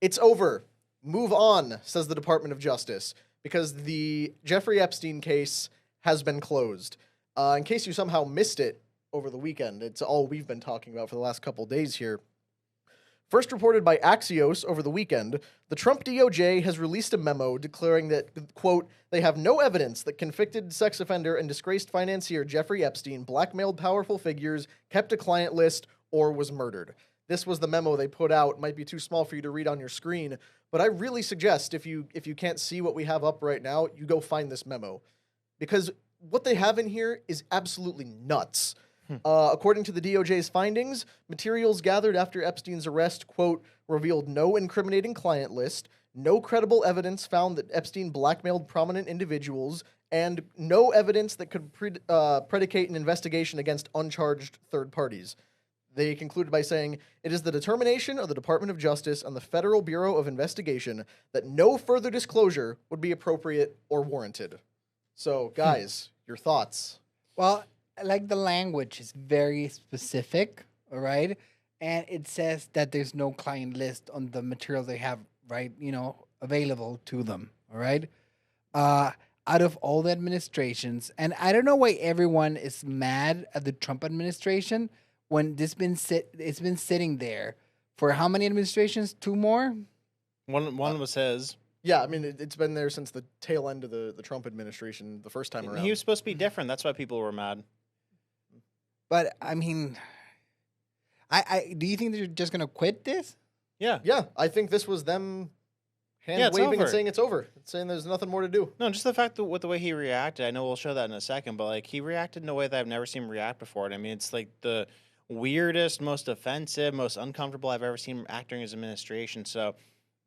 It's over. Move on, says the Department of Justice, because the Jeffrey Epstein case has been closed. In case you somehow missed it over the weekend, it's all we've been talking about for the last couple days here. First reported by Axios over the weekend, the Trump DOJ has released a memo declaring that, quote, they have no evidence that convicted sex offender and disgraced financier Jeffrey Epstein blackmailed powerful figures, kept a client list, or was murdered. This was the memo they put out. It might be too small for you to read on your screen, but I really suggest if you can't see what we have up right now, you go find this memo. Because what they have in here is absolutely nuts. According to the DOJ's findings, materials gathered after Epstein's arrest, quote, revealed no incriminating client list, no credible evidence found that Epstein blackmailed prominent individuals, and no evidence that could predicate an investigation against uncharged third parties. They concluded by saying, it is the determination of the Department of Justice and the Federal Bureau of Investigation that no further disclosure would be appropriate or warranted. So, guys, your thoughts? Well, like the language is very specific, all right? And it says that there's no client list on the material they have, right, available to them, all right? Out of all the administrations, and I don't know why everyone is mad at the Trump administration when it's been sitting there for how many administrations? 2 more? One was his. Yeah, I mean, it's been there since the tail end of the Trump administration the first time around. He was supposed to be different. That's why people were mad. But, I mean, I do you think they're just going to quit this? Yeah. Yeah, I think this was them hand-waving and saying it's over. It's saying there's nothing more to do. No, just the fact that with the way he reacted, I know we'll show that in a second, but, like, he reacted in a way that I've never seen him react before. And I mean, it's, like, the weirdest, most offensive, most uncomfortable I've ever seen him act during his administration. So,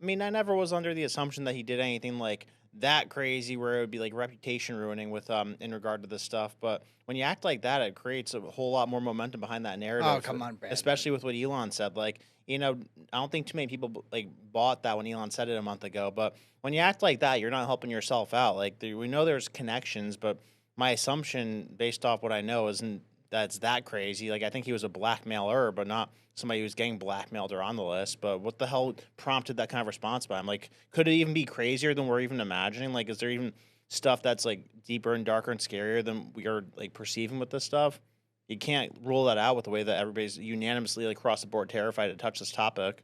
I mean, I never was under the assumption that he did anything, like, that crazy where it would be, like, reputation ruining with in regard to this stuff. But when you act like that, it creates a whole lot more momentum behind that narrative. Oh, come on, Brad. Especially with what Elon said. Like, I don't think too many people, like, bought that when Elon said it a month ago. But when you act like that, you're not helping yourself out. Like, we know there's connections, but my assumption, based off what I know, isn't that's that crazy. Like, I think he was a blackmailer, but not somebody who's getting blackmailed or on the list. But what the hell prompted that kind of response by him? Like, could it even be crazier than we're even imagining? Like, is there even stuff that's, like, deeper and darker and scarier than we are, like, perceiving with this stuff? You can't rule that out with the way that everybody's unanimously, like, across the board terrified to touch this topic.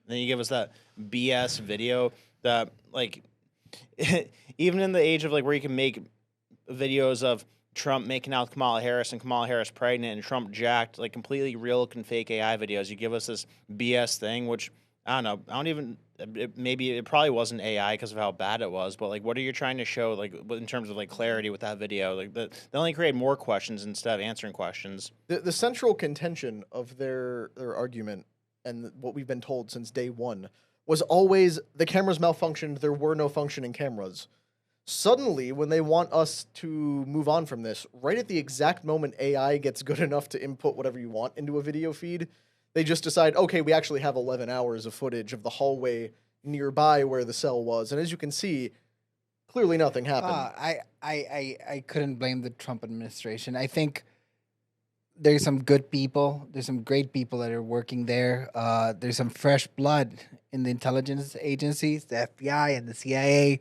And then you give us that BS video that, like, even in the age of, like, where you can make videos of Trump making out with Kamala Harris and Kamala Harris pregnant and Trump jacked, like, completely real and fake AI videos. You give us this BS thing, which, I don't know, maybe it probably wasn't AI because of how bad it was, but, like, what are you trying to show, like, in terms of, like, clarity with that video? Like, they only create more questions instead of answering questions. The central contention of their argument, and what we've been told since day one, was always the cameras malfunctioned, there were no functioning cameras. Suddenly, when they want us to move on from this, right at the exact moment AI gets good enough to input whatever you want into a video feed, they just decide, okay, we actually have 11 hours of footage of the hallway nearby where the cell was. And as you can see, clearly nothing happened. I couldn't blame the Trump administration. I think there's some good people. There's some great people that are working there. There's some fresh blood in the intelligence agencies, the FBI and the CIA.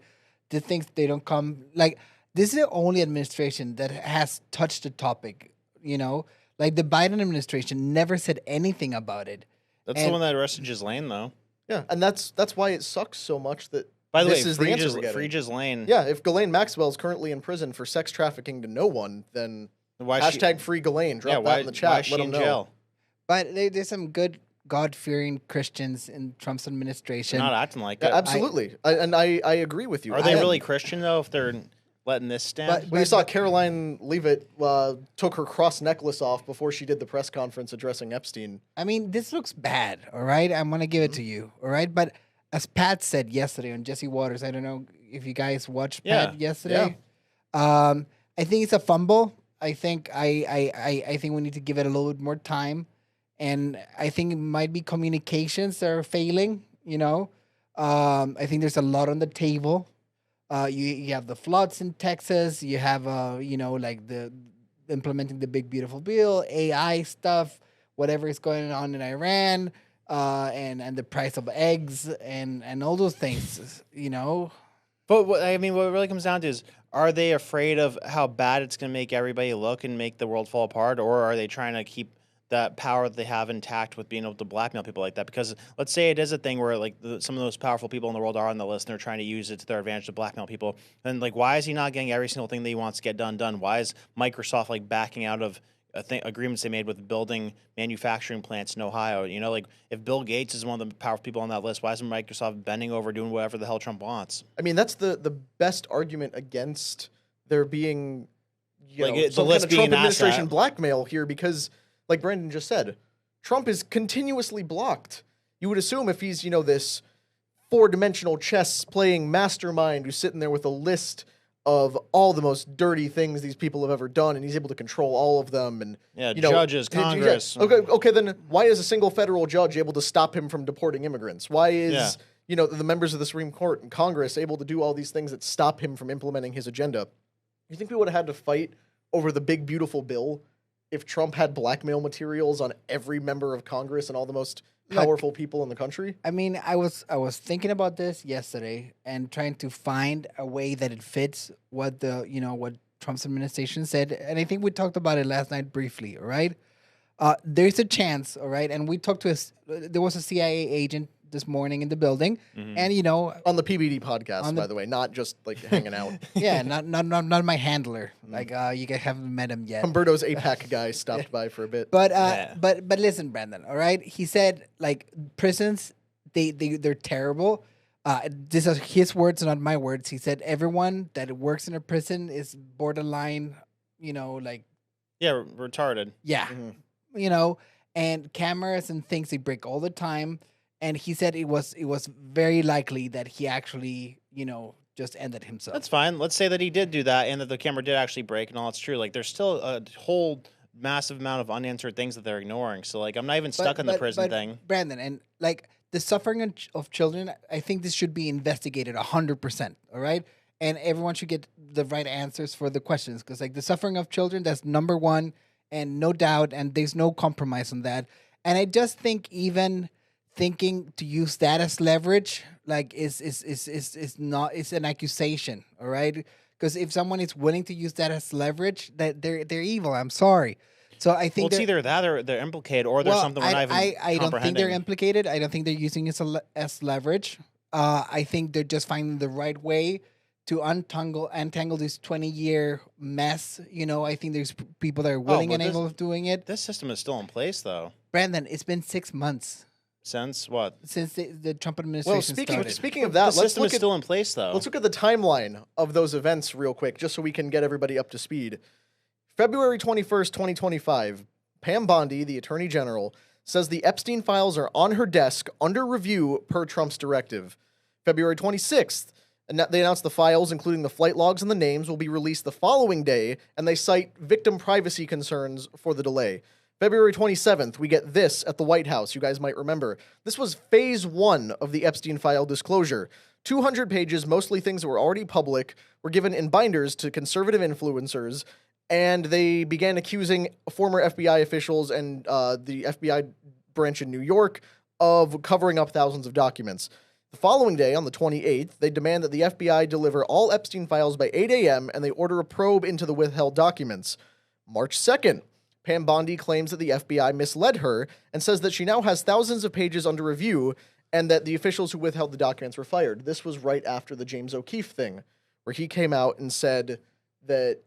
The things they don't come, like, this is the only administration that has touched the topic, Like, the Biden administration never said anything about it. That's the one that arrested Ghislaine, though. Yeah, and that's why it sucks so much that By the this way, is the answer we're getting. free Ghislaine. Yeah, if Ghislaine Maxwell is currently in prison for sex trafficking to no one, then hashtag free Ghislaine. Drop that in the chat. Why is she let in them know. jail? But there's some good God-fearing Christians in Trump's administration. Not acting like Yeah, it. absolutely. I agree with you. Are they really Christian, though, if they're letting this stand? We saw Caroline Leavitt took her cross necklace off before she did the press conference addressing Epstein. I mean, this looks bad, all right? I'm going to give it to you, all right? But as Pat said yesterday on Jesse Waters, I don't know if you guys watched Pat yesterday. I think it's a fumble. I think I think we need to give it a little bit more time. And I think it might be communications that are failing, I think there's a lot on the table. You have the floods in Texas. You have, like the implementing the big, beautiful bill, AI stuff, whatever is going on in Iran. and the price of eggs and all those things, you know. But what it really comes down to is, are they afraid of how bad it's going to make everybody look and make the world fall apart, or are they trying to keep that power that they have intact with being able to blackmail people like that? Because let's say it is a thing where like some of those powerful people in the world are on the list and they're trying to use it to their advantage to blackmail people. Then like, why is he not getting every single thing that he wants to get done? Why is Microsoft like backing out of agreements they made with building manufacturing plants in Ohio? You know, like if Bill Gates is one of the powerful people on that list, why isn't Microsoft bending over doing whatever the hell Trump wants? I mean, that's the best argument against there being, Like, know, the some list kind of being Trump an administration asset. blackmail here because, like Brandon just said, Trump is continuously blocked. You would assume if he's, this four-dimensional chess playing mastermind who's sitting there with a list of all the most dirty things these people have ever done, and he's able to control all of them. And judges, Congress. Okay, then why is a single federal judge able to stop him from deporting immigrants? Why is the members of the Supreme Court and Congress able to do all these things that stop him from implementing his agenda? You think we would have had to fight over the big beautiful bill if Trump had blackmail materials on every member of Congress and all the most powerful people in the country? I mean, I was thinking about this yesterday and trying to find a way that it fits what what Trump's administration said, and I think we talked about it last night briefly. All right, there's a chance. All right, and we talked to there was a CIA agent this morning in the building, and on the PBD podcast, by the way, not just like hanging out. Yeah, not my handler. Like you guys haven't met him yet. Humberto's APAC guy stopped by for a bit. But but listen, Brandon. All right, he said like prisons, they're terrible. This is his words, not my words. He said everyone that works in a prison is borderline, like retarded. Yeah, and cameras and things they break all the time. And he said it was very likely that he actually, just ended himself. That's fine. Let's say that he did do that and that the camera did actually break and all that's true. Like, there's still a whole massive amount of unanswered things that they're ignoring. So, like, I'm not even stuck on the prison thing. Brandon, and, like, the suffering of children, I think this should be investigated 100%, all right? And everyone should get the right answers for the questions. Because, like, the suffering of children, that's number one, and no doubt, and there's no compromise on that. And I just think even thinking to use that as leverage, like is an accusation, all right? Because if someone is willing to use that as leverage, that they're evil. I'm sorry. So I think it's either that or they're implicated, or there's something we're not even I don't think they're implicated. I don't think they're using it as leverage. I think they're just finding the right way to untangle this 20-year mess. I think there's people that are willing and able of doing it. This system is still in place, though. Brandon, it's been 6 months. Since what? Since the Trump administration started. Speaking of that, the system is still in place, though. Let's look at the timeline of those events real quick, just so we can get everybody up to speed. February 21st, 2025, Pam Bondi, the Attorney General, says the Epstein files are on her desk under review per Trump's directive. February 26th, they announced the files, including the flight logs and the names, will be released the following day, and they cite victim privacy concerns for the delay. February 27th, we get this at the White House. You guys might remember. This was phase 1 of the Epstein file disclosure. 200 pages, mostly things that were already public, were given in binders to conservative influencers, and they began accusing former FBI officials and the FBI branch in New York of covering up thousands of documents. The following day, on the 28th, they demand that the FBI deliver all Epstein files by 8 a.m., and they order a probe into the withheld documents. March 2nd, Pam Bondi claims that the FBI misled her and says that she now has thousands of pages under review and that the officials who withheld the documents were fired. This was right after the James O'Keefe thing, where he came out and said that,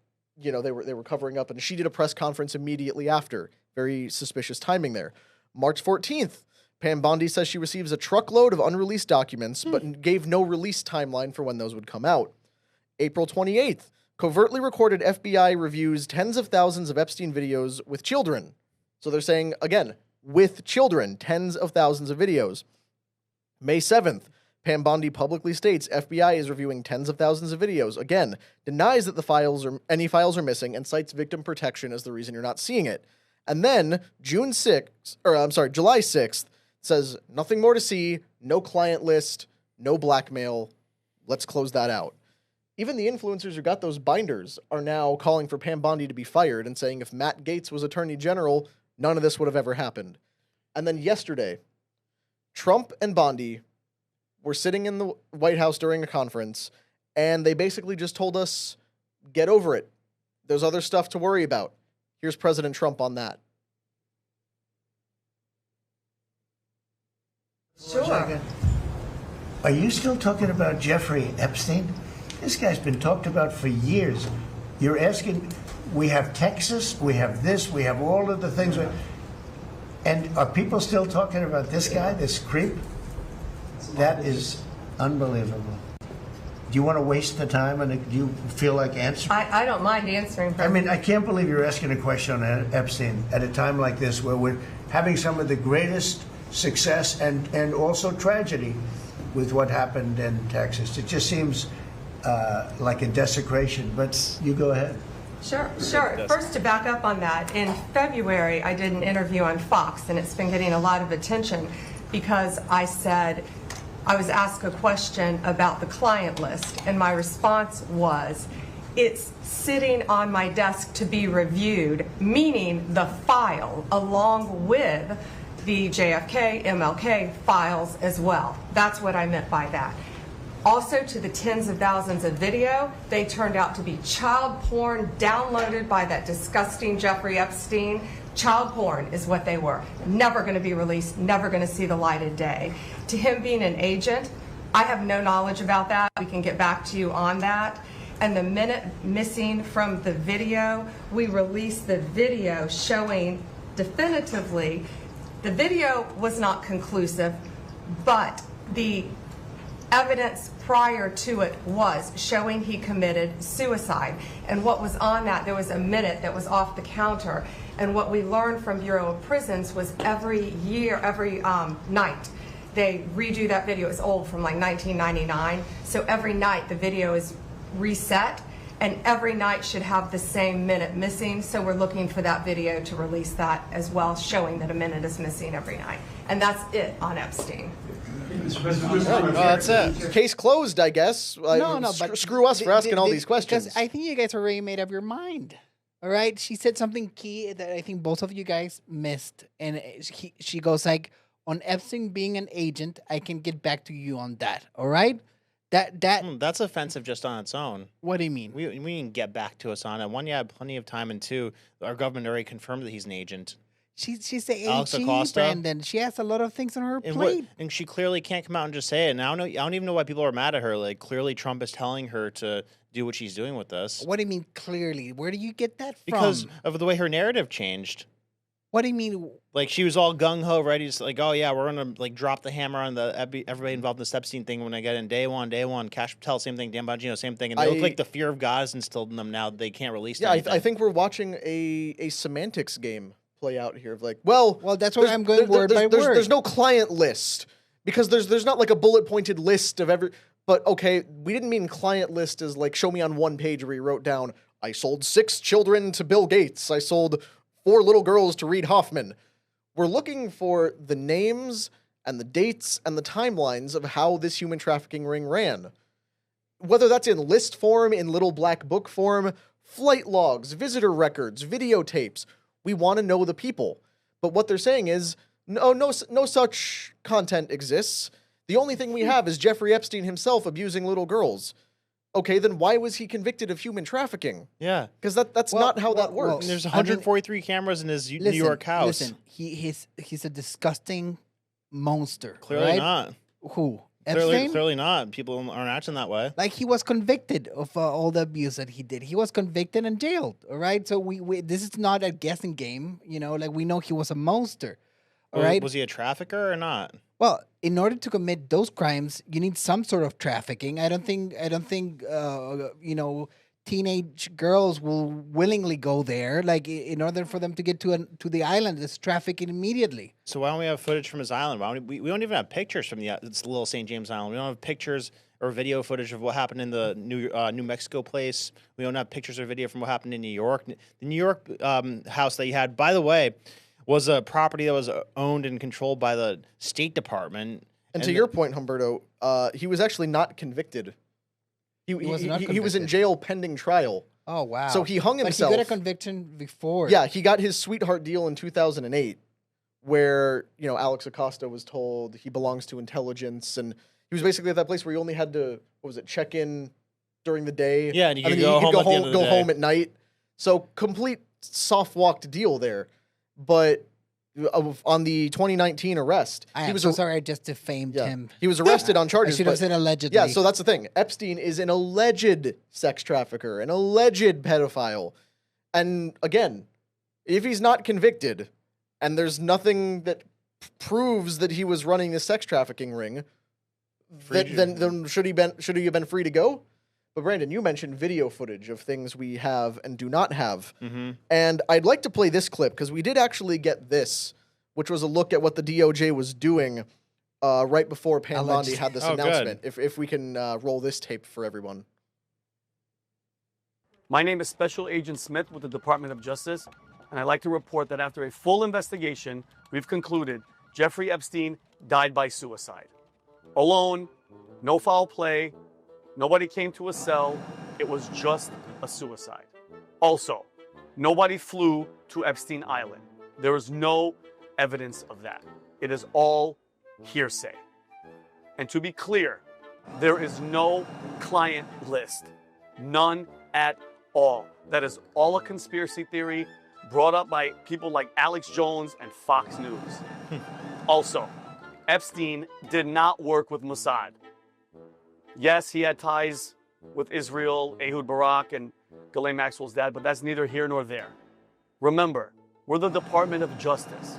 they were covering up, and she did a press conference immediately after. Very suspicious timing there. March 14th, Pam Bondi says she receives a truckload of unreleased documents, but gave no release timeline for when those would come out. April 28th, covertly recorded FBI reviews tens of thousands of Epstein videos with children. So they're saying, again, with children, tens of thousands of videos. May 7th, Pam Bondi publicly states FBI is reviewing tens of thousands of videos. Again, denies that any files are missing and cites victim protection as the reason you're not seeing it. And then July 6th, says nothing more to see, no client list, no blackmail. Let's close that out. Even the influencers who got those binders are now calling for Pam Bondi to be fired and saying if Matt Gaetz was Attorney General, none of this would have ever happened. And then yesterday, Trump and Bondi were sitting in the White House during a conference, and they basically just told us, get over it. There's other stuff to worry about. Here's President Trump on that. Sure. Are you still talking about Jeffrey Epstein? This guy's been talked about for years. You're asking, we have Texas, we have this, we have all of the things. And are people still talking about this guy, this creep? That is unbelievable. Do you want to waste the time, and do you feel like answering? I don't mind answering. I mean, I can't believe you're asking a question on Epstein at a time like this, where we're having some of the greatest success and also tragedy with what happened in Texas. It just seems like a desecration, but you go ahead. Sure. First, to back up on that, in February, I did an interview on Fox, and it's been getting a lot of attention because I said, I was asked a question about the client list, and my response was, it's sitting on my desk to be reviewed, meaning the file, along with the JFK, MLK files as well. That's what I meant by that. Also, to the tens of thousands of video, they turned out to be child porn downloaded by that disgusting Jeffrey Epstein. Child porn is what they were. Never going to be released, never going to see the light of day. To him being an agent, I have no knowledge about that. We can get back to you on that. And the minute missing from the video, we released the video showing definitively the video was not conclusive, but the evidence prior to it was showing he committed suicide. And what was on that, there was a minute that was off the counter. And what we learned from Bureau of Prisons was every night, they redo that video. It's old, from like 1999. So every night the video is reset, and every night should have the same minute missing. So we're looking for that video to release that as well, showing that a minute is missing every night. And that's it on Epstein. That's it. Case closed, I guess. But screw us for asking all these questions. Because I think you guys already made up your mind. All right? She said something key that I think both of you guys missed. And she goes like, on Epstein being an agent, I can get back to you on that. All right? That's offensive just on its own. What do you mean? We can get back to us on it. One, you had plenty of time, and two, our government already confirmed that he's an agent. She's the Alex AG, Acosta. Brandon. She has a lot of things on her plate. And she clearly can't come out and just say it. And I don't even know why people are mad at her. Like, clearly Trump is telling her to do what she's doing with this. What do you mean clearly? Where do you get that from? Because of the way her narrative changed. What do you mean? Like, she was all gung-ho, ready to like, oh, yeah, we're going to, like, drop the hammer on everybody involved in this Epstein thing when I get in day one. Cash Patel, same thing. Dan Bongino, same thing. And they look like the fear of God is instilled in them now. They can't release anything. I think we're watching a semantics game play out here of like, well, that's why I'm going word by word. There's no client list because there's not like a bullet pointed list of every. But okay, we didn't mean client list as like show me on one page where he wrote down, I sold 6 children to Bill Gates. I sold 4 little girls to Reid Hoffman. We're looking for the names and the dates and the timelines of how this human trafficking ring ran. Whether that's in list form, in little black book form, flight logs, visitor records, videotapes. We want to know the people. But what they're saying is, no such content exists. The only thing we have is Jeffrey Epstein himself abusing little girls. Okay, then why was he convicted of human trafficking? Yeah. Because that's not how that works. There's 143 cameras in his New York house. Listen, he's a disgusting monster. Clearly right? not. Who? Epstein? Clearly not. People aren't acting that way. Like, he was convicted of all the abuse that he did. He was convicted and jailed, all right? So we this is not a guessing game, like we know he was a monster, all right? Was he a trafficker or not? Well, in order to commit those crimes, you need some sort of trafficking. I don't think teenage girls will willingly go there. Like, in order for them to get to the island, it's trafficking immediately. So why don't we have footage from his island? We don't even have pictures from it's Little St. James Island. We don't have pictures or video footage of what happened in the New Mexico place. We don't have pictures or video from what happened in New York. The New York house that you had, by the way, was a property that was owned and controlled by the State Department. And to your point, Humberto, he was actually not convicted. He was in jail pending trial. Oh, wow. So he hung himself. But he got a conviction before. Yeah, he got his sweetheart deal in 2008. where, Alex Acosta was told he belongs to intelligence, and he was basically at that place where you only had to, check in during the day. Yeah, and you then could go home at the end of the go day. home at night. So complete soft-walked deal there. But on the 2019 arrest, I am so sorry I just defamed him. He was arrested on charges. I should have said allegedly. Yeah, so that's the thing. Epstein is an alleged sex trafficker, an alleged pedophile. And again, if he's not convicted and there's nothing that proves that he was running the sex trafficking ring, then should he have been free to go? But Brandon, you mentioned video footage of things we have and do not have. Mm-hmm. And I'd like to play this clip because we did actually get this, which was a look at what the DOJ was doing right before Pam Bondi had this announcement. If we can roll this tape for everyone. My name is Special Agent Smith with the Department of Justice, and I'd like to report that after a full investigation, we've concluded Jeffrey Epstein died by suicide. Alone, no foul play, nobody came to a cell, it was just a suicide. Also, nobody flew to Epstein Island. There is no evidence of that. It is all hearsay. And to be clear, there is no client list. None at all. That is all a conspiracy theory brought up by people like Alex Jones and Fox News. Also, Epstein did not work with Mossad. Yes, he had ties with Israel, Ehud Barak, and Ghislaine Maxwell's dad, but that's neither here nor there. Remember, we're the Department of Justice.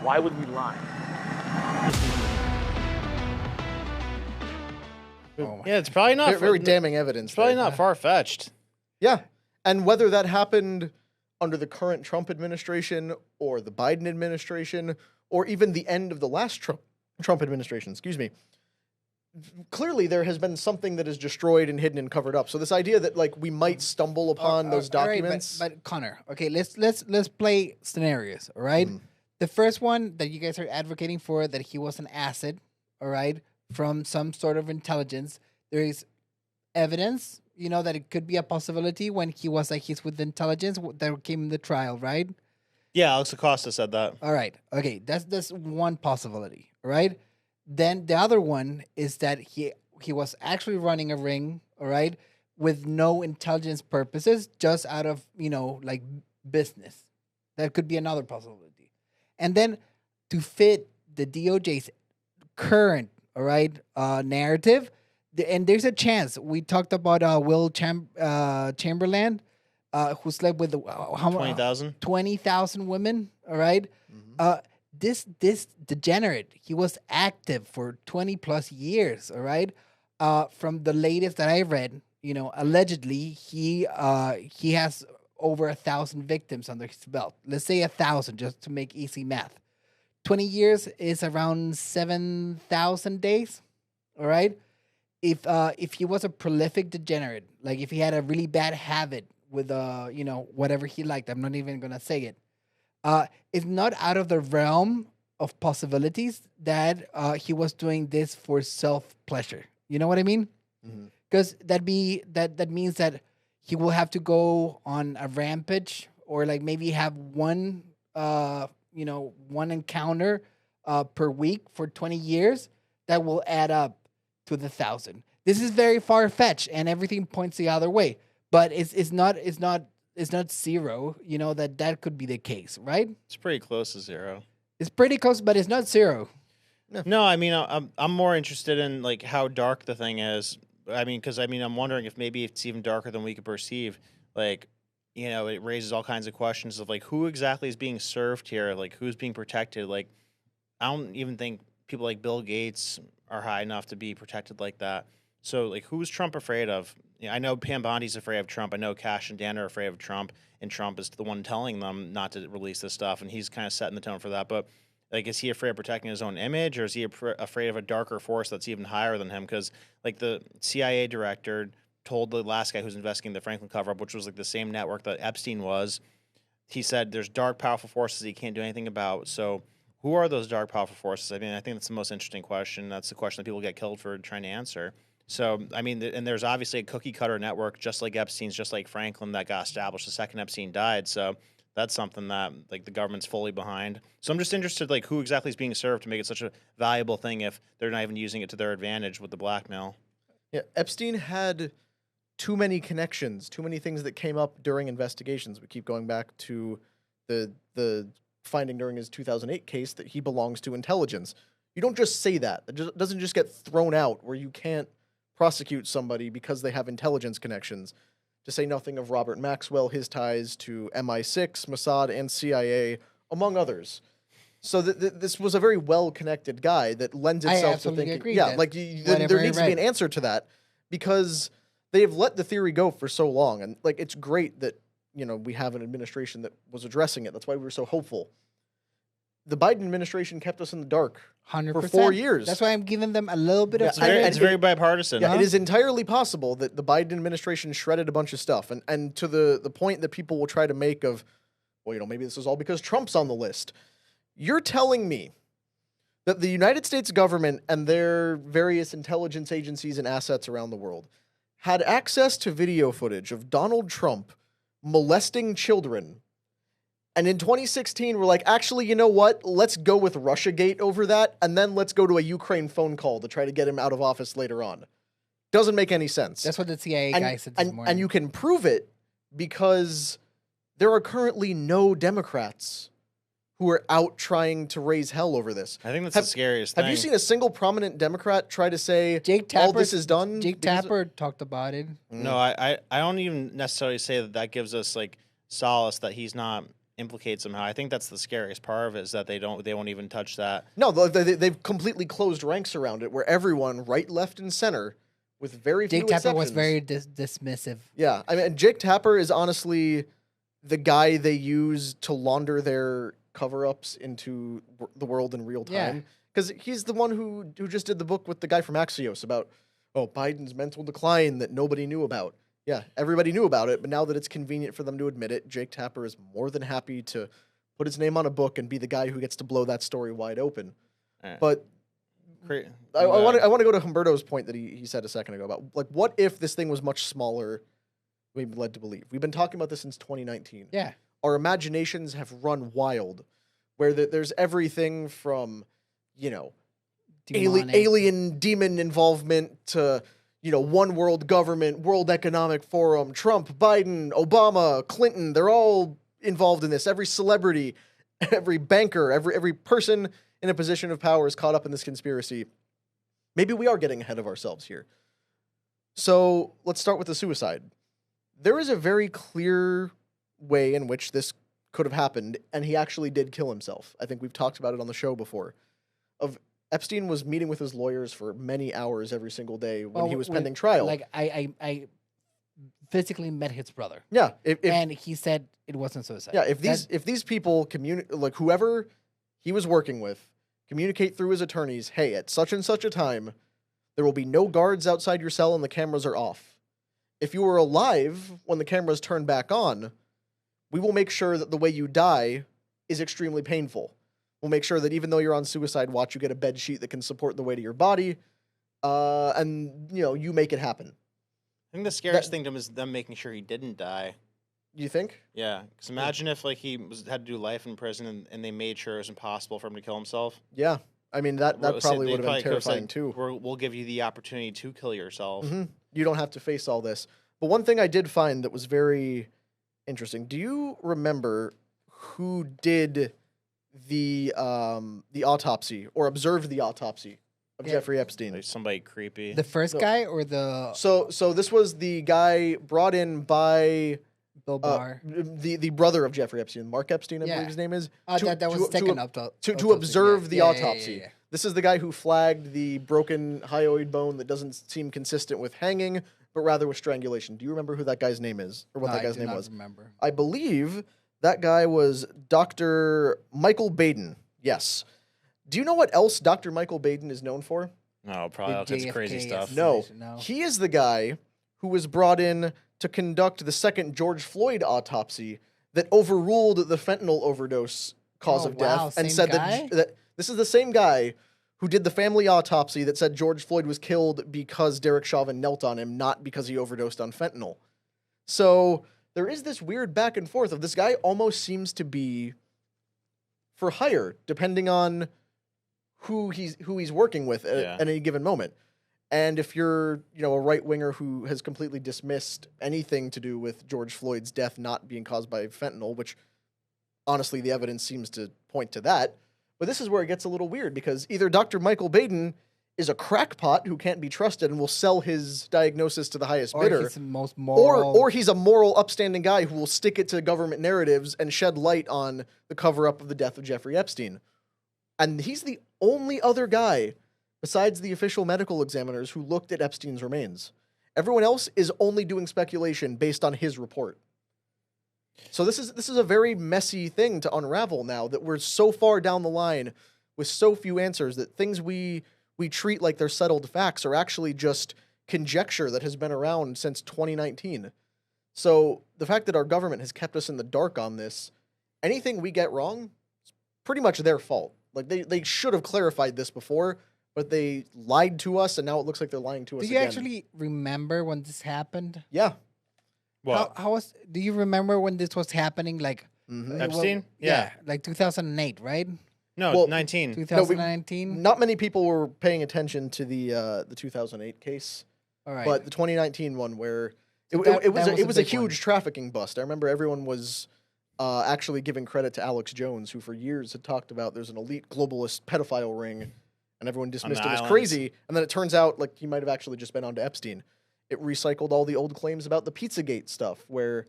Why would we lie? Yeah, it's probably not very damning evidence. It's probably not far-fetched. Yeah, and whether that happened under the current Trump administration or the Biden administration or even the end of the last Trump administration, clearly there has been something that is destroyed and hidden and covered up. So this idea that we might stumble upon those documents. Right, but Connor, okay, let's play scenarios, all right? The first one that you guys are advocating for, that he was an asset, all right, from some sort of intelligence. There is evidence, that it could be a possibility when he was he's with intelligence that came in the trial, right? Yeah, Alex Acosta said that. All right. Okay, that's one possibility, all right? Then the other one is that he was actually running a ring, all right, with no intelligence purposes, just out of, business. That could be another possibility. And then to fit the DOJ's current, all right, narrative, and there's a chance. We talked about Will Chamberlain, who slept with 20,000? 20,000 women, all right? This degenerate, he was active for 20 plus years, all right? From the latest that I read, allegedly he has over 1,000 victims under his belt. Let's say 1,000, just to make easy math. 20 years is around 7,000 days, all right? If he was a prolific degenerate, like if he had a really bad habit with whatever he liked, I'm not even gonna say it. It's not out of the realm of possibilities that he was doing this for self-pleasure. You know what I mean? Because that means that he will have to go on a rampage or maybe have one encounter per week for 20 years that will add up to the 1,000. This is very far-fetched, and everything points the other way. But it's not zero. That could be the case, right? It's pretty close to zero. It's pretty close, but it's not zero. No, I mean I'm more interested in how dark the thing is. Because I'm wondering if maybe it's even darker than we could perceive. It raises all kinds of questions of who exactly is being served here, who's being protected. I don't even think people like Bill Gates are high enough to be protected like that. So who's Trump afraid of? I know Pam Bondi's afraid of Trump. I know Cash and Dan are afraid of Trump, and Trump is the one telling them not to release this stuff, and he's kind of setting the tone for that. But is he afraid of protecting his own image, or is he afraid of a darker force that's even higher than him? Because the CIA director told the last guy who's investigating the Franklin cover-up, which was the same network that Epstein was, he said there's dark, powerful forces he can't do anything about. So who are those dark, powerful forces? I think that's the most interesting question. That's the question that people get killed for trying to answer. So, and there's obviously a cookie-cutter network, just like Epstein's, just like Franklin, that got established the second Epstein died. So That's something that like the government's fully behind. So I'm just interested, like who exactly is being served to make it such a valuable thing if they're not even using it to their advantage with the blackmail. Yeah, Epstein had too many connections, too many things that came up during investigations. We keep going back to the finding during his 2008 case that he belongs to intelligence. You don't just say that. It doesn't just get thrown out where you can't prosecute somebody because they have intelligence connections. To say nothing of Robert Maxwell, his ties to MI6, Mossad, and CIA, among others. So this was a very well-connected guy that lends itself to thinking. Agree yeah, like there needs to be an answer to that because they have let the theory go for so long, and like it's great that we have an administration that was addressing it. That's why we were so hopeful. The Biden administration kept us in the dark 100%. for 4 years. That's why I'm giving them a little bit of time. It's very bipartisan. Yeah, it is entirely possible that the Biden administration shredded a bunch of stuff. And to the point that people will try to make of, well, maybe this is all because Trump's on the list. You're telling me that the United States government and their various intelligence agencies and assets around the world had access to video footage of Donald Trump molesting children. And in 2016, we're like, actually, you know what? Let's go with Russiagate over that, and then let's go to a Ukraine phone call to try to get him out of office later on. Doesn't make any sense. That's what the CIA guy said this morning. And you can prove it because there are currently no Democrats who are out trying to raise hell over this. I think that's the scariest thing. Have you seen a single prominent Democrat try to say all this is done? Jake Tapper talked about it. No, I don't even necessarily say that gives us like solace that he's not implicated somehow. I think that's the scariest part of it is that they won't even touch that. No, they've completely closed ranks around it where everyone, right, left, and center, with very few exceptions. Jake Tapper was very dismissive. Yeah, I mean, Jake Tapper is honestly the guy they use to launder their cover-ups into the world in real time. Because he's the one who just did the book with the guy from Axios about, Biden's mental decline that nobody knew about. Yeah, everybody knew about it, but now that it's convenient for them to admit it, Jake Tapper is more than happy to put his name on a book and be the guy who gets to blow that story wide open. But I want to go to Humberto's point that he said a second ago about, like, what if this thing was much smaller than we've been led to believe? We've been talking about this since 2019. Yeah. Our imaginations have run wild, where there's everything from, alien demon involvement to, one world government, World Economic Forum, Trump, Biden, Obama, Clinton. They're all involved in this. Every celebrity, every banker, every person in a position of power is caught up in this conspiracy. Maybe we are getting ahead of ourselves here. So let's start with the suicide. There is a very clear way in which this could have happened, and he actually did kill himself. I think we've talked about it on the show before. Epstein was meeting with his lawyers for many hours every single day when he was pending trial. Like I physically met his brother. Yeah, and he said it wasn't suicide. Yeah, if these people like whoever he was working with, communicate through his attorneys, hey, at such and such a time, there will be no guards outside your cell and the cameras are off. If you were alive when the cameras turn back on, we will make sure that the way you die is extremely painful. We'll make sure that even though you're on suicide watch, you get a bed sheet that can support the weight of your body, and you make it happen. I think the scariest thing to him is them making sure he didn't die. You think? Yeah, because imagine if like he had to do life in prison and they made sure it was impossible for him to kill himself. Yeah, I mean that probably would have been terrifying too. We'll give you the opportunity to kill yourself. Mm-hmm. You don't have to face all this. But one thing I did find that was very interesting. Do you remember who did the autopsy or observed the autopsy of Jeffrey Epstein? Like somebody creepy. The first guy or the So this was the guy brought in by Bill Barr, the brother of Jeffrey Epstein, Mark Epstein, I believe his name is. That was taken up to observe the autopsy. Yeah. This is the guy who flagged the broken hyoid bone that doesn't seem consistent with hanging, but rather with strangulation. Do you remember who that guy's name is, or what that guy's name was? Remember. I believe that guy was Dr. Michael Baden. Yes. Do you know what else Dr. Michael Baden is known for? No, probably all kinds of crazy stuff. No, he is the guy who was brought in to conduct the second George Floyd autopsy that overruled the fentanyl overdose cause of death and said that this is the same guy who did the family autopsy that said George Floyd was killed because Derek Chauvin knelt on him, not because he overdosed on fentanyl. So there is this weird back and forth of this guy almost seems to be for hire, depending on who he's working with at any given moment. And if you're, a right winger who has completely dismissed anything to do with George Floyd's death not being caused by fentanyl, which honestly the evidence seems to point to that, but this is where it gets a little weird because either Dr. Michael Baden is a crackpot who can't be trusted and will sell his diagnosis to the highest bidder, he's the most moral, or he's a moral, upstanding guy who will stick it to government narratives and shed light on the cover-up of the death of Jeffrey Epstein. And he's the only other guy besides the official medical examiners who looked at Epstein's remains. Everyone else is only doing speculation based on his report. So this is a very messy thing to unravel now that we're so far down the line with so few answers that things we treat like they're settled facts are actually just conjecture that has been around since 2019. So the fact that our government has kept us in the dark on this, anything we get wrong, it's pretty much their fault. Like they should have clarified this before, but they lied to us, and now it looks like they're lying to us again. Do you actually remember when this happened? Yeah. What? Do you remember when this was happening? Like Epstein? Yeah. like 2008, right? No, Well, 19. 2019. Not many people were paying attention to the 2008 case, All right. but the 2019 one where So it was that a was a big huge one. trafficking bust. I remember everyone was actually giving credit to Alex Jones, who for years had talked about there's an elite globalist pedophile ring, and everyone dismissed the it as islands. crazy. And then it turns out like he might have actually just been onto Epstein. It recycled all the old claims about the Pizzagate stuff, where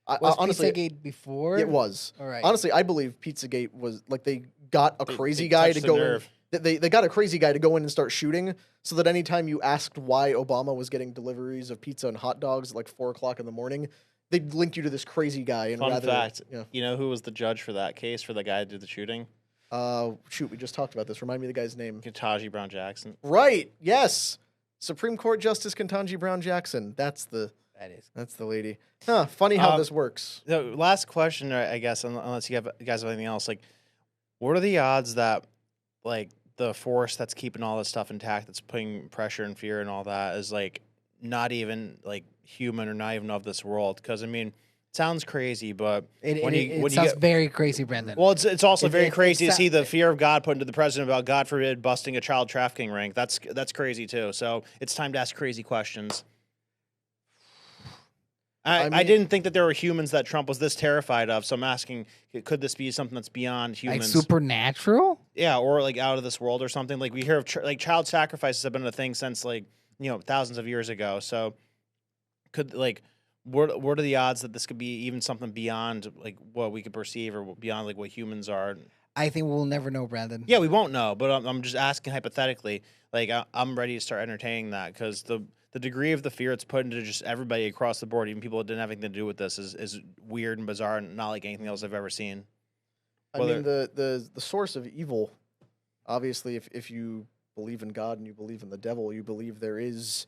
was honestly Pizzagate before? it was. All right. Honestly, I believe Pizzagate was like they got a crazy they guy to touched the go in. nerve. They got a crazy guy to go in and start shooting, so that anytime you asked why Obama was getting deliveries of pizza and hot dogs at like 4:00 in the morning, they'd link you to this crazy guy. And Fun rather, fact, yeah. you know who was the judge for that case for the guy who did the shooting? Shoot, we just talked about this. Remind me of the guy's name. Kanji Brown Jackson. Right. Yes. Supreme Court Justice Ketanji Brown Jackson. That's the lady. Huh. Funny how this works. The last question, I guess, unless you guys have anything else, like, what are the odds that, like, the force that's keeping all this stuff intact, that's putting pressure and fear and all that, is like not even like human or not even of this world? Because I mean, it sounds crazy, but It sounds very crazy, Brandon. well, it's also very crazy to it's see the fear of God put into the president about, God forbid, busting a child trafficking ring. That's crazy too. So it's time to ask crazy questions. I didn't think that there were humans that Trump was this terrified of. So I'm asking, could this be something that's beyond like humans? supernatural? Yeah, or like out of this world or something. Like we hear of like child sacrifices have been a thing since like thousands of years ago. So could like what are the odds that this could be even something beyond like what we could perceive or beyond like what humans are? I think we'll never know, Brandon. Yeah, we won't know, but I'm just asking hypothetically. Like I'm ready to start entertaining that because the degree of the fear it's put into just everybody across the board, even people that didn't have anything to do with this, is weird and bizarre and not like anything else I've ever seen. I mean, the source of evil, obviously, if you believe in God and you believe in the devil, you believe there is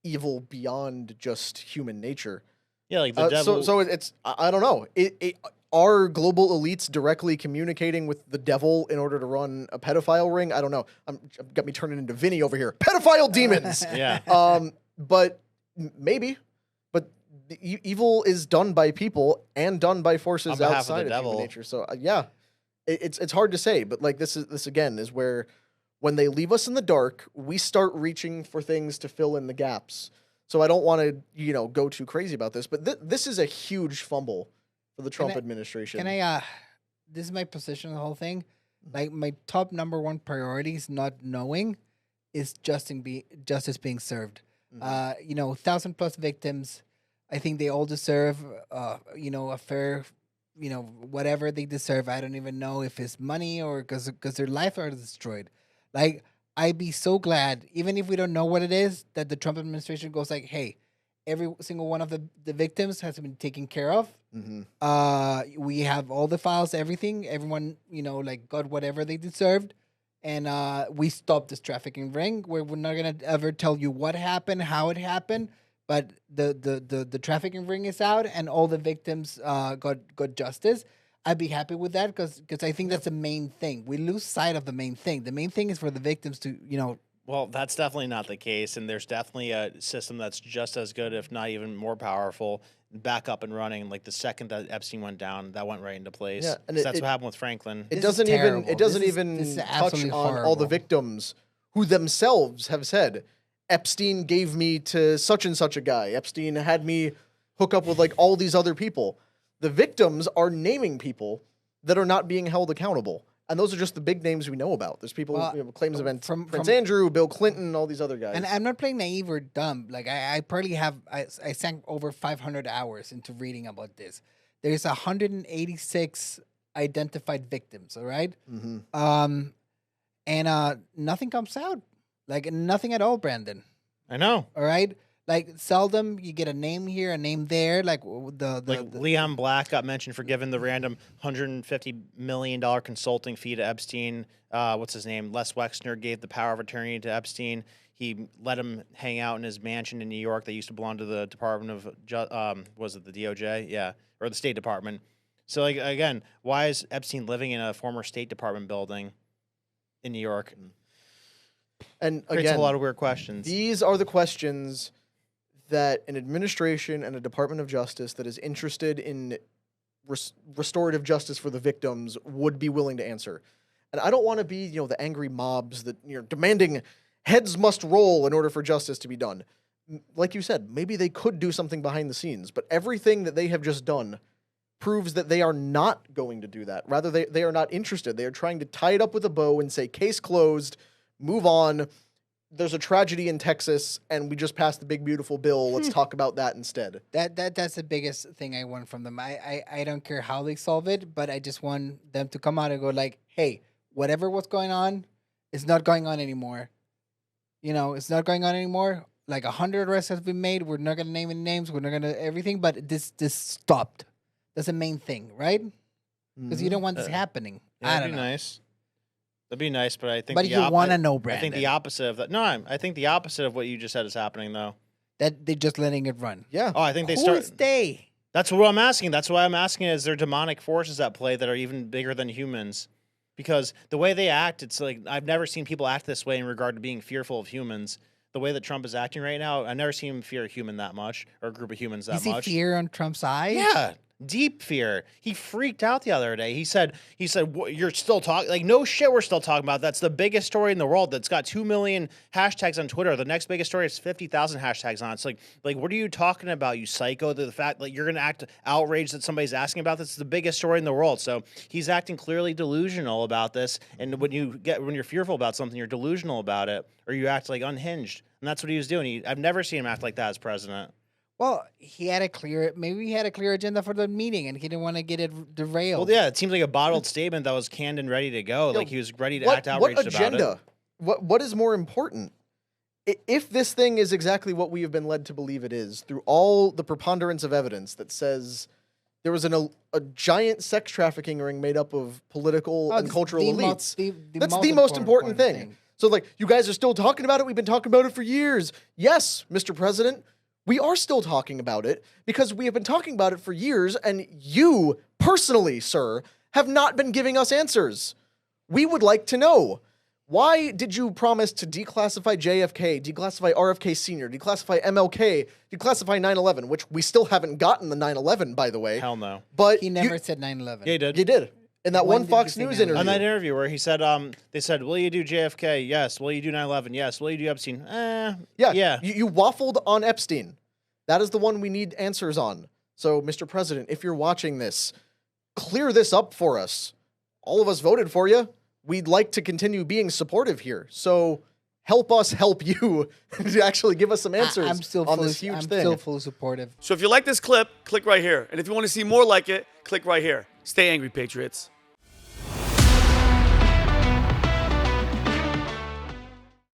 evil beyond just human nature. Yeah, like the devil. So it's I don't know. Are global elites directly communicating with the devil in order to run a pedophile ring? I don't know. Got me turning into Vinny over here. Pedophile demons. Yeah. But maybe. But the evil is done by people and done by forces On behalf of outside the of human devil. nature. So yeah, it's hard to say. But like this again is where when they leave us in the dark, we start reaching for things to fill in the gaps. So I don't want to go too crazy about this, but this is a huge fumble for the Trump administration. Can I this is my position on the whole thing. Like my top number one priority is not knowing is justice being served. 1,000+ victims. I think they all deserve a fair whatever they deserve. I don't even know if it's money or because their lives are destroyed. Like I'd be so glad, even if we don't know what it is, that the Trump administration goes like, hey, every single one of the victims has been taken care of. Mm-hmm. We have all the files, everything. Everyone, got whatever they deserved. And we stopped this trafficking ring. We're not going to ever tell you what happened, how it happened. But the trafficking ring is out and all the victims got justice. I'd be happy with that because I think that's the main thing. We lose sight of the main thing. The main thing is for the victims to, Well, that's definitely not the case, and there's definitely a system that's just as good, if not even more powerful, back up and running. Like the second that Epstein went down, that went right into place. Yeah, and That's what happened with Franklin. It This is doesn't even terrible. it doesn't This is- even this is touch absolutely on all the horrible. victims who themselves have said Epstein gave me to such and such a guy. Epstein had me hook up with like all these other people. The victims are naming people that are not being held accountable. And those are just the big names we know about. There's people, Well, claims of from- Prince from- Andrew, Bill Clinton, all these other guys. And I'm not playing naive or dumb. Like I probably have I sank over 500 hours into reading about this. There's 186 identified victims. All right? And nothing comes out. Like nothing at all, Brandon. I know. All right? Like seldom you get a name here, a name there. Like Leon Black got mentioned for giving the random $150 million consulting fee to Epstein. What's his name? Les Wexner gave the power of attorney to Epstein. He let him hang out in his mansion in New York that used to belong to the Department of, was it the DOJ? Yeah, or the State Department. So, like, again, why is Epstein living in a former State Department building in New York? And Creates again, a lot of weird questions. these are the questions that an administration and a Department of Justice that is interested in restorative justice for the victims would be willing to answer. And I don't want to be, the angry mobs that demanding heads must roll in order for justice to be done. Like you said, maybe they could do something behind the scenes, but everything that they have just done proves that they are not going to do that. Rather, they are not interested. They are trying to tie it up with a bow and say, case closed, move on. There's a tragedy in Texas, and we just passed the big, beautiful bill. Let's talk about that instead. That's the biggest thing I want from them. I don't care how they solve it, but I just want them to come out and go like, hey, whatever was going on is not going on anymore. It's not going on anymore. Like 100 arrests have been made. We're not gonna name any names. We're not gonna everything, but this stopped. That's the main thing, right? Because you don't want this happening. I That'd don't be know. nice. That'd be nice, but I think. But you want to know, I Brandon. think the opposite of that. No, I think the opposite of what you just said is happening, though. That they're just letting it run. Yeah. Oh, I think they Who start. is they? That's what I'm asking. That's why I'm asking: is there demonic forces at play that are even bigger than humans? Because the way they act, it's like I've never seen people act this way in regard to being fearful of humans. The way that Trump is acting right now, I've never seen him fear a human that much, or a group of humans that You see much. fear on Trump's eyes? Yeah, deep fear. He freaked out the other day. He said, "You're still talking like no shit. We're still talking about. That's the biggest story in the world. That's got 2 million hashtags on Twitter. The next biggest story is 50,000 hashtags on. It's like what are you talking about, you psycho? The fact that you're gonna act outraged that somebody's asking about this is the biggest story in the world. So he's acting clearly delusional about this. And when you're fearful about something, you're delusional about it, or you act like unhinged. And that's what he was doing. I've never seen him act like that as president. Well, maybe he had a clear agenda for the meeting and he didn't want to get it derailed. Well, yeah, it seems like a bottled statement that was canned and ready to go. Like he was ready to act outraged what agenda? about it. What is more important? If this thing is exactly what we have been led to believe it is, through all the preponderance of evidence that says there was a giant sex trafficking ring made up of political and cultural elites, that's the most important thing. So, you guys are still talking about it. We've been talking about it for years. Yes, Mr. President, we are still talking about it because we have been talking about it for years, and you, personally, sir, have not been giving us answers. We would like to know. Why did you promise to declassify JFK, declassify RFK Sr., declassify MLK, declassify 9/11, which we still haven't gotten the 9/11, by the way. Hell no. But He never said 9/11. Yeah, he did. You did. In that When one did Fox you say News 9/11? interview. On that interview where he said, they said, will you do JFK? Yes. Will you do 9/11? Yes. Will you do Epstein? Yeah. You waffled on Epstein. That is the one we need answers on. So, Mr. President, if you're watching this, clear this up for us. All of us voted for you. We'd like to continue being supportive here. So help us help you to actually give us some answers on this huge thing. I'm still fully supportive. So if you like this clip, click right here. And if you want to see more like it, click right here. Stay angry, Patriots.